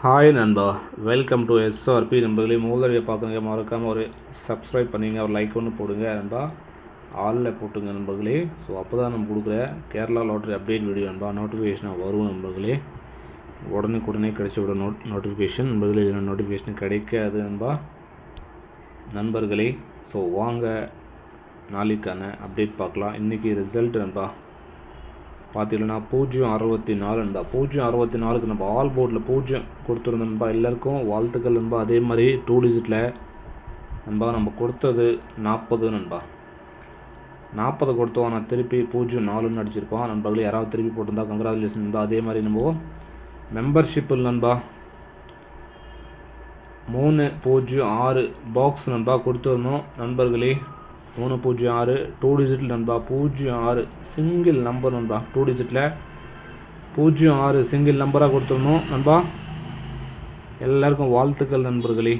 Hi நண்பா, welcome to SRP நண்பர்களே. முதல்ல பார்க்குங்க, மறக்காமல் ஒரு சப்ஸ்கிரைப் பண்ணிங்க, ஒரு லைக் ஒன்று போடுங்க நண்பா, ஆளில் போட்டுங்க நண்பர்களே. ஸோ அப்போ தான் நம்ம கொடுக்குற கேரளா லாட்ரி அப்டேட் வீடியோ நண்பா நோட்டிஃபிகேஷனாக வரும் நண்பர்களே. உடனே கிடைச்சி விட நோட்டிஃபிகேஷன் நண்பர்களே, இல்லைனா நோட்டிஃபிகேஷன் கிடைக்காது நண்பர்களே. ஸோ வாங்க நாளைக்கான அப்டேட் பார்க்கலாம். இன்றைக்கி ரிசல்ட் நண்பா பார்த்தீங்கன்னா 064 நண்பா. 064க்கு நம்ம ஆல் போர்டில் 0 கொடுத்துருந்தோம் நண்பா. எல்லாருக்கும் வாழ்த்துக்கள் நண்பா. அதே மாதிரி 2 டிஜிட்டில் நண்பா நம்ம கொடுத்தது 40 நண்பா. 40 கொடுத்தோம், நான் திருப்பி 04ன்னு அடிச்சிருப்போம் நண்பர்களே. யாராவது திருப்பி போட்டிருந்தா கங்க்ராச்சுலேஷன் நண்பா. அதே மாதிரி நம்ம மெம்பர்ஷிப்பில் நண்பா 306 பாக்ஸ் நண்பா கொடுத்துருந்தோம் நண்பர்களே. 306 2 டிஜிட்டில் நண்பா. 06 சிங்கிள் நம்பர் நண்பா. 2 டிஜிட்டில் 06 சிங்கிள் நம்பராக கொடுத்துருந்தோம் நண்பா. எல்லாருக்கும் வாழ்த்துக்கள் நண்பர்களே,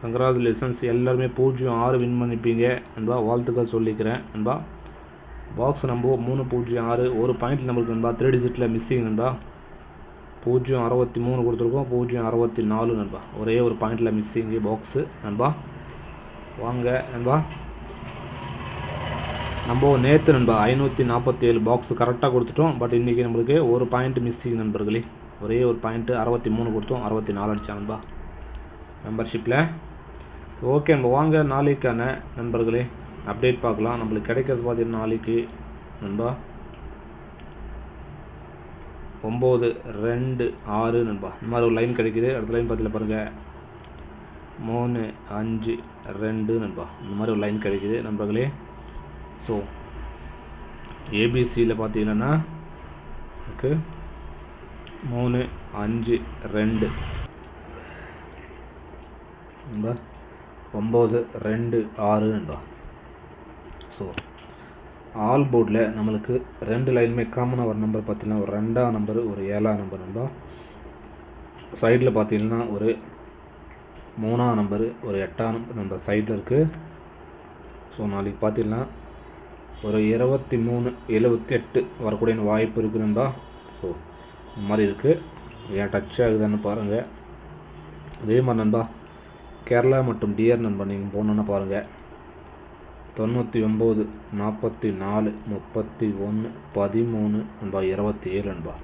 கங்க்ராச்சுலேஷன்ஸ். எல்லாருமே 06 வின் பண்ணிப்பீங்க நண்பா. வாழ்த்துக்கள் சொல்லிக்கிறேன் நண்பா. பாக்ஸ் நம்பர் 306 ஒரு பாயிண்ட் நம்பருக்கு நண்பா. 3 டிஜிட்டில் மிஸ்ஸிங் நண்பா. 063 கொடுத்துருக்கோம். 064 நண்பா. ஒரே ஒரு பாயிண்டில் மிஸ்ஸிங் பாக்ஸு நண்பா. வாங்க நண்பா, நம்ம நேற்று நண்பா 547 பாக்ஸ் கரெக்டாக கொடுத்துட்டோம். பட் இன்றைக்கி நம்மளுக்கு ஒரு பாயிண்ட் மிஸ்ஸிங் நண்பர்களே. ஒரே ஒரு பாயிண்ட்டு 63 கொடுத்தோம், 64 அடித்தா நண்பா மெம்பர்ஷிப்பில். ஓகே, நம்ம வாங்க நாளைக்கான நண்பர்களே அப்டேட் பார்க்கலாம். நம்மளுக்கு கிடைக்கிறது பார்த்தீங்கன்னா நாளைக்கு நண்பா 926 நண்பா. இந்த மாதிரி ஒரு லைன் கிடைக்குது. அடுத்த லைன் பார்த்துல பாருங்கள் 352 நண்பா. இந்த மாதிரி ஒரு லைன் கிடைக்குது நண்பர்களே. ஸோ ஏபிசியில் பார்த்தீங்கன்னா 352 நண்பா, 926 நண்பா. ஸோ ஆல் போர்டில் நம்மளுக்கு 2 லைனுமே காமனாக ஒரு நம்பர் பார்த்தீங்கன்னா ஒரு 2ஆம் நம்பர், ஒரு 7ஆம் நம்பர் நண்பா. சைடில் பார்த்தீங்கன்னா ஒரு 3ஆம் நம்பர், ஒரு 8ஆம் நம்பர் சைடில் இருக்குது. ஸோ நாளைக்கு பார்த்தீங்கன்னா ஒரு 2378 வரக்கூடிய வாய்ப்பு இருக்குது நண்பா. ஸோ இந்த மாதிரி இருக்குது. ஏன் டச் ஆகுதுன்னு பாருங்கள். அதே மாதிரி நண்பா கேரளா மற்றும் டிஆர் நண்பா நீங்கள் போனோன்னா பாருங்கள் 99 44 31 13 நண்பா 27 நண்பா.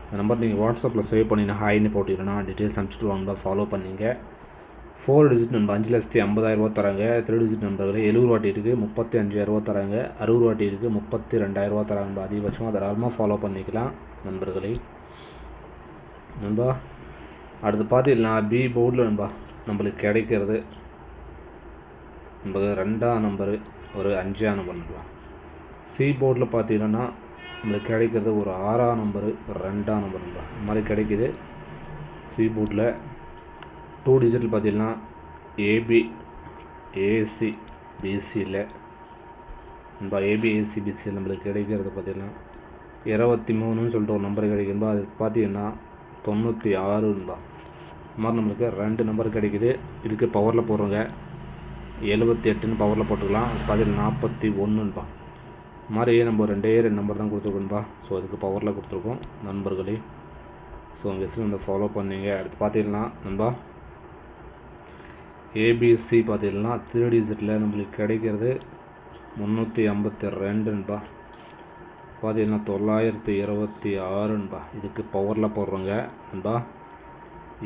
இந்த நம்பர் நீங்கள் வாட்ஸ்அப்பில் சேவ் பண்ணிங்கன்னா ஹாய்னு போட்டிங்கன்னா டீட்டெயில்ஸ் அனுப்பிச்சிட்டு வாங்க, ஃபாலோ பண்ணிங்க. 4 டிஜிட் நண்பா 5,50,000 தராங்க. 3 டிஜிட் நண்பர்களே 70 வாட்டி இருக்குது, 35,000 தராங்க. 60 வாட்டி இருக்குது, 32,000 தராங்க. அதிகபட்சமாக தாராளமாக ஃபாலோ பண்ணிக்கலாம் நண்பர்களே. நண்பா அடுத்து பார்த்தீங்கன்னா பி போர்டில் நண்பா நம்மளுக்கு கிடைக்கிறது நண்பர்கள் 2ஆம் நம்பரு, ஒரு 5ஆம் நம்பர் நண்பா. சி போர்டில் பார்த்தீங்கன்னா நம்மளுக்கு கிடைக்கிறது ஒரு 6ஆம் நம்பரு, ஒரு 2ஆம் நம்பர் நண்பா. இந்த மாதிரி கிடைக்குது சி போர்டில். 2 டிஜிட்டில் பார்த்தீங்கன்னா ஏபி ஏசி பிசியில் நண்பா. ஏபி ஏசி பிசியில் நம்மளுக்கு கிடைக்கிறது பார்த்தீங்கன்னா 23ன்னு சொல்லிட்டு ஒரு நம்பர் கிடைக்கும்பா. அது பார்த்தீங்கன்னா 96 நண்பா. இந்த மாதிரி நம்மளுக்கு 2 நம்பர் கிடைக்குது. இதுக்கு பவரில் போடுறோங்க 78ன்னு பவரில் போட்டுக்கலாம். அது பார்த்தீங்கன்னா 41 நண்பா. இந்த மாதிரி நம்ம 2 நம்பர் தான் கொடுத்துருக்கோம்பா. ஸோ அதுக்கு பவரில் கொடுத்துருக்கோம் நண்பர்களே. ஸோ உங்கள் வந்து ஃபாலோ பண்ணிங்க. அடுத்து பார்த்தீங்கன்னா நண்பா ஏபிசி பார்த்தீங்கன்னா 3 டிஜிட்டில் நம்மளுக்கு கிடைக்கிறது 352 நண்பா. பார்த்தீங்கன்னா 926 நண்பா. இதுக்கு பவரில் போடுறோங்க நண்பா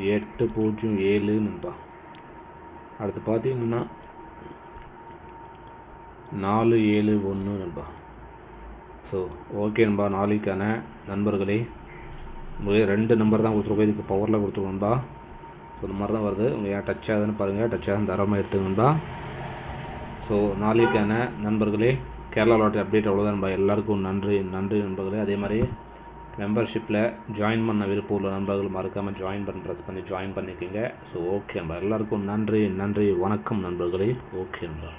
807 நண்பா. அடுத்து பார்த்தீங்கன்னா 471 நண்பா. ஸோ ஓகே நண்பா, நாளைக்கான நண்பர்களே 2 நம்பர் தான் கொடுத்துருக்கோம். இதுக்கு பவரில் கொடுத்துருக்கோம்பா. ஸோ இந்த மாதிரி தான் வருது. உங்கள் ஏன் டச் ஆகுதுன்னு பாருங்கள். டச் ஆகுது தரமாக எடுத்துக்கணும்பா. ஸோ நாளைக்கான நண்பர்களே கேரளா லாட்ரி அப்டேட் அவ்வளோதான் நண்பா. எல்லாருக்கும் நன்றி நண்பர்களே. அதே மாதிரி மெம்பர்ஷிப்பில் ஜாயின் பண்ண விருப்பம் உள்ள நண்பர்கள் மறக்காமல் ப்ரெஸ் பண்ணி ஜாயின் பண்ணிக்கோங்க. ஸோ ஓகே நண்பா, எல்லாருக்கும் நன்றி. வணக்கம் நண்பர்களே. ஓகே நண்பா.